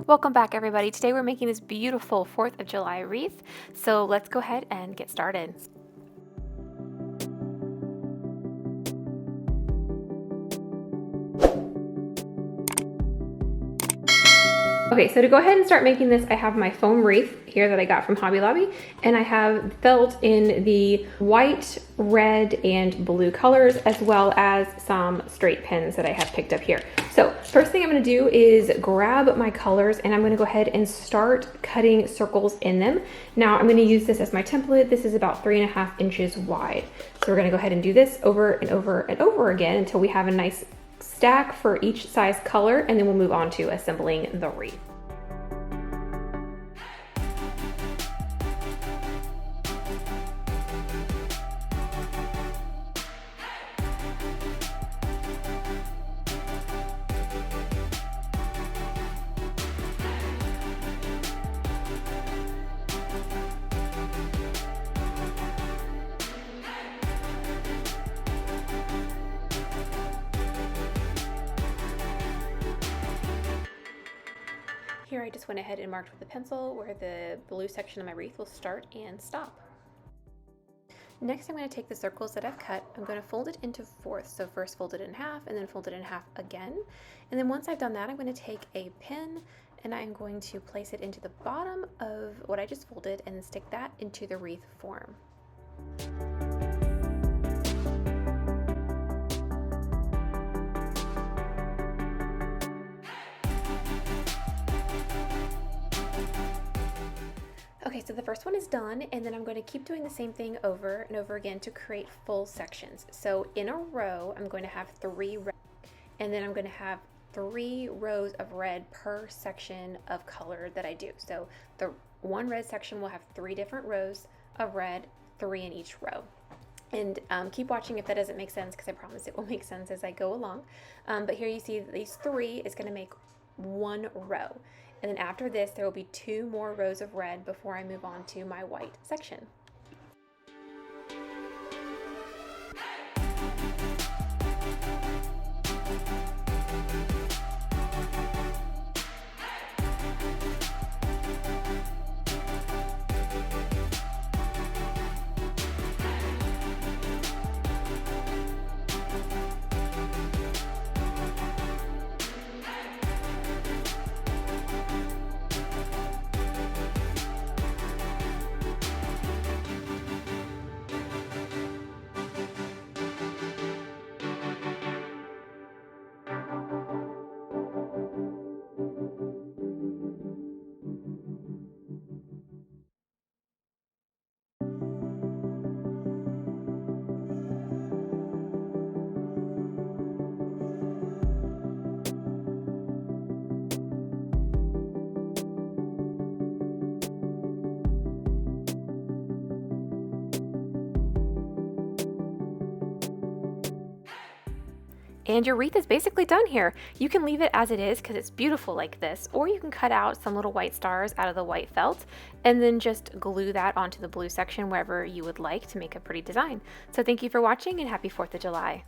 Welcome back, everybody. Today we're making this beautiful 4th of July wreath, so let's go ahead and get started. Okay, so to go ahead and start making this, I have my foam wreath here that I got from Hobby Lobby, and I have felt in the white, red, and blue colors, as well as some straight pins that I have picked up here. So first thing I'm gonna do is grab my colors, and I'm gonna go ahead and start cutting circles in them. Now I'm gonna use this as my template. This is about 3.5 inches wide. So we're gonna go ahead and do this over and over and over again until we have a nice stack for each size color, and then we'll move on to assembling the wreath. Here I just went ahead and marked with a pencil where the blue section of my wreath will start and stop. Next I'm going to take the circles that I've cut, I'm going to fold it into fourths. So first fold it in half and then fold it in half again. And then once I've done that, I'm going to take a pin and I'm going to place it into the bottom of what I just folded and then stick that into the wreath form. Okay, so the first one is done, and then I'm going to keep doing the same thing over and over again to create full sections. So in a row, I'm going to have 3 red, and then I'm going to have 3 rows of red per section of color that I do. So the one red section will have 3 different rows of red, 3 in each row. And keep watching if that doesn't make sense, because I promise it will make sense as I go along. But here you see that these 3 is going to make 1 row. And then after this, there will be 2 more rows of red before I move on to my white section. And your wreath is basically done here. You can leave it as it is because it's beautiful like this, or you can cut out some little white stars out of the white felt and then just glue that onto the blue section wherever you would like to make a pretty design. So thank you for watching and happy 4th of July.